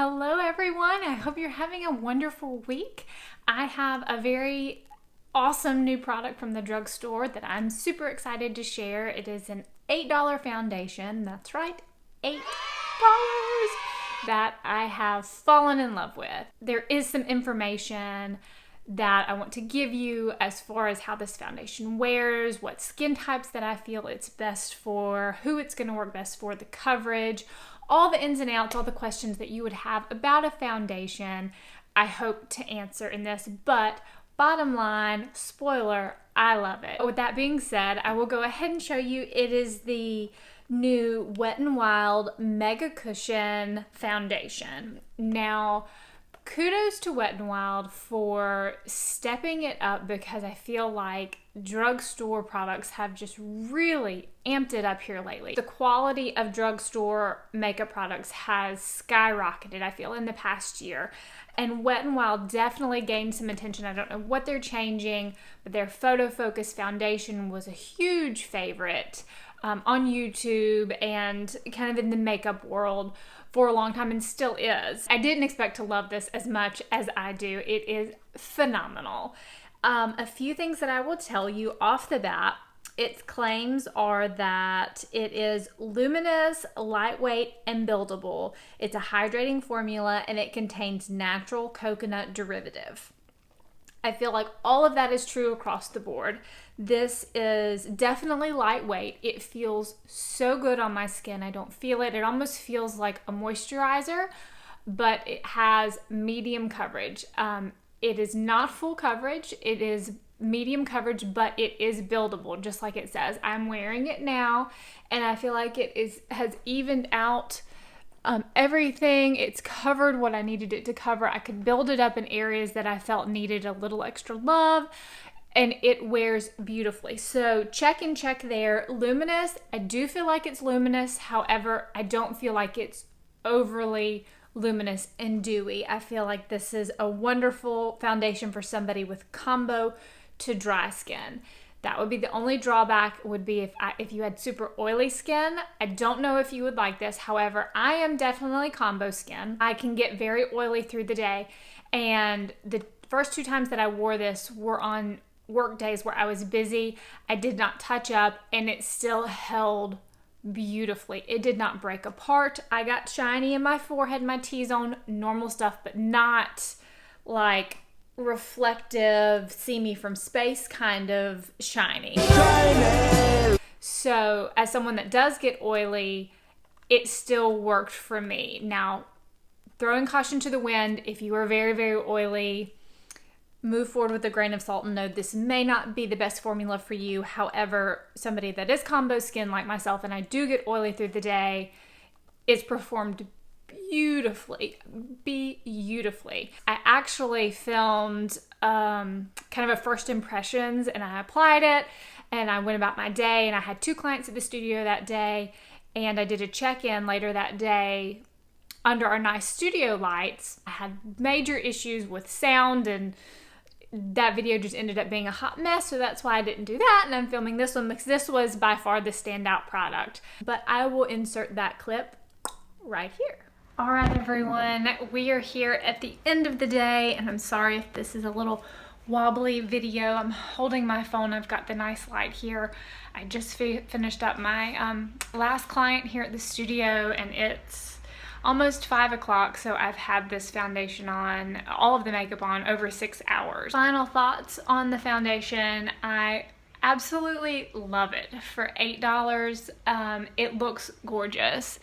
Hello everyone, I hope you're having a wonderful week. I have a very awesome new product from the drugstore that I'm super excited to share. It is an $8 foundation, that's right, $8 that I have fallen in love with. There is some information that I want to give you as far as how this foundation wears, what skin types that I feel it's best for, who it's going to work best for, the coverage, all the ins and outs, all the questions that you would have about a foundation, I hope to answer in this. But bottom line, spoiler, I love it. With that being said, I will go ahead and show you. It is the new Wet n Wild Mega Cushion Foundation. Now, kudos to Wet n Wild for stepping it up because I feel like drugstore products have just really amped it up here lately. The quality of drugstore makeup products has skyrocketed, I feel, in the past year. And Wet n Wild definitely gained some attention. I don't know what they're changing, but their Photo Focus foundation was a huge favorite on YouTube and kind of in the makeup world for a long time and still is. I didn't expect to love this as much as I do. It is phenomenal. A few things that I will tell you off the bat. Its claims are that it is luminous, lightweight, and buildable. It's a hydrating formula and it contains natural coconut derivative. I feel like all of that is true across the board. This is definitely lightweight. It feels so good on my skin. I don't feel it. It almost feels like a moisturizer, but it has medium coverage. It is not full coverage. It is medium coverage, but it is buildable, just like it says. I'm wearing it now, and I feel like has evened out everything. It's covered what I needed it to cover. I could build it up in areas that I felt needed a little extra love, and it wears beautifully. So check there. Luminous, I do feel like it's luminous. However, I don't feel like it's overly luminous and dewy. I feel like this is a wonderful foundation for somebody with combo to dry skin. That would be the only drawback, would be if you had super oily skin. I don't know if you would like this. However, I am definitely combo skin. I can get very oily through the day, and the first 2 times that I wore this were on work days where I was busy. I did not touch up, and it still held beautifully. It did not break apart. I got shiny in my forehead, my T-zone, normal stuff, but not like reflective, see me from space kind of shiny. So as someone that does get oily, it still worked for me. Now, throwing caution to the wind, if you are very, very oily, move forward with a grain of salt and know this may not be the best formula for you. However, somebody that is combo skin like myself, and I do get oily through the day, it's performed beautifully. I actually filmed kind of a first impressions, and I applied it, and I went about my day, and I had 2 clients at the studio that day, and I did a check-in later that day under our nice studio lights. I had major issues with sound, and that video just ended up being a hot mess, so that's why I didn't do that, and I'm filming this one because this was by far the standout product. But I will insert that clip right here. All right, everyone, we are here at the end of the day, and I'm sorry if this is a little wobbly video. I'm holding my phone. I've got the nice light here. I just finished up my last client here at the studio, and it's almost 5 o'clock, so I've had this foundation on, all of the makeup on, over 6 hours. Final thoughts on the foundation. I absolutely love it. For $8, it looks gorgeous.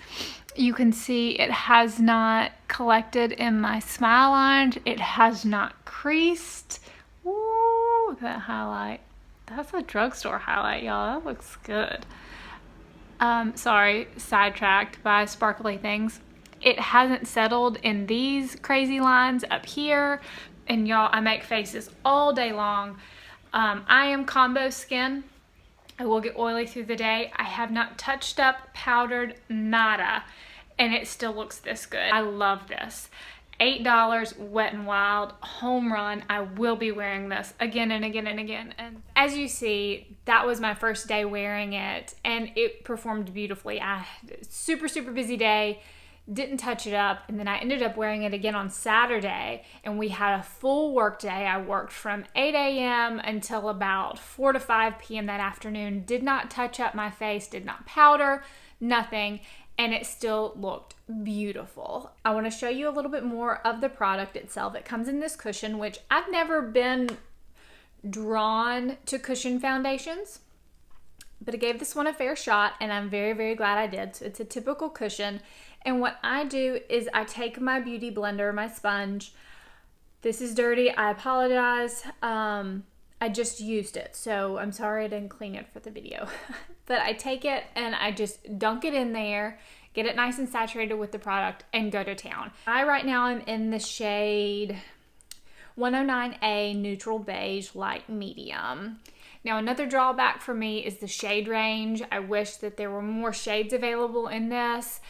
You can see it has not collected in my smile line. It has not creased. Ooh, look at that highlight. That's a drugstore highlight, y'all. That looks good. Sorry, sidetracked by sparkly things. It hasn't settled in these crazy lines up here. And y'all, I make faces all day long. I am combo skin. I will get oily through the day. I have not touched up, powdered, nada, and it still looks this good. I love this. $8, Wet n Wild, home run. I will be wearing this again and again and again. And as you see, that was my first day wearing it, and it performed beautifully. I had a super, super busy day. didn't touch it up, and then I ended up wearing it again on Saturday, and we had a full work day. I worked from 8 a.m. until about 4 to 5 p.m. that afternoon, did not touch up my face, did not powder, nothing, and it still looked beautiful. I want to show you a little bit more of the product itself. It comes in this cushion, which I've never been drawn to cushion foundations, but I gave this one a fair shot, and I'm very, very glad I did. So it's a typical cushion, and what I do is I take my beauty blender, my sponge. This is dirty, I apologize. I just used it, so I'm sorry I didn't clean it for the video. But I take it and I just dunk it in there, get it nice and saturated with the product, and go to town. Right now I'm in the shade 109A Neutral Beige Light Medium. Now, another drawback for me is the shade range. I wish that there were more shades available in this.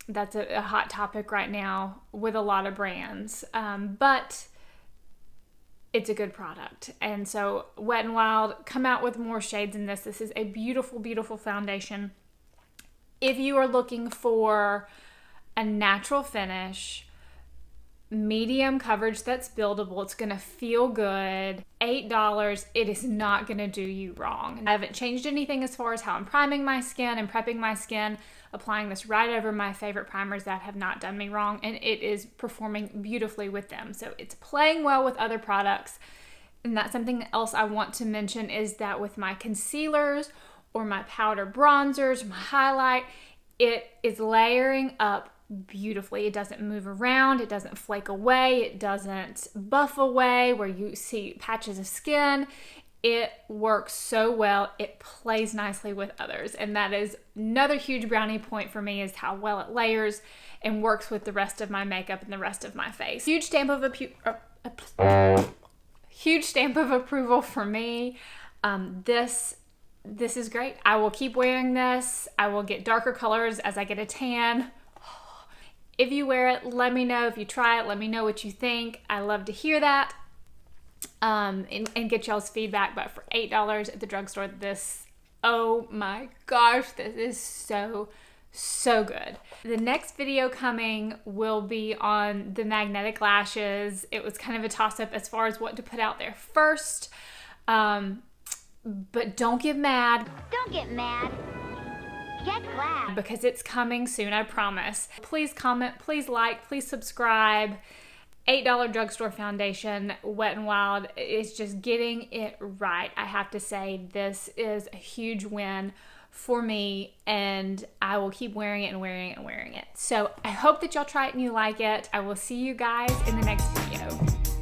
That's a hot topic right now with a lot of brands, but it's a good product. And so Wet n Wild, come out with more shades in this. This is a beautiful, beautiful foundation. If you are looking for a natural finish, medium coverage that's buildable, it's gonna feel good, $8, it is not gonna do you wrong. I haven't changed anything as far as how I'm priming my skin and prepping my skin, applying this right over my favorite primers that have not done me wrong, and it is performing beautifully with them. So it's playing well with other products. And that's something else I want to mention, is that with my concealers or my powder bronzers, my highlight, it is layering up beautifully. It doesn't move around, it doesn't flake away, it doesn't buff away where you see patches of skin. It works so well. It plays nicely with others, and that is another huge brownie point for me, is how well it layers and works with the rest of my makeup and the rest of my face. Huge stamp of approval for me. This is great. I will keep wearing this. I will get darker colors as I get a tan. If you wear it, let me know. If you try it, let me know what you think. I love to hear that, and get y'all's feedback. But for $8 at the drugstore, this, oh my gosh, this is so, so good. The next video coming will be on the magnetic lashes. It was kind of a toss-up as far as what to put out there first. But don't get mad. Don't get mad. Get glad. Because it's coming soon, I promise. Please comment, please like, please subscribe. $8 drugstore foundation, Wet n Wild is just getting it right. I have to say, this is a huge win for me, and I will keep wearing it and wearing it and wearing it. So I hope that y'all try it and you like it. I will see you guys in the next video.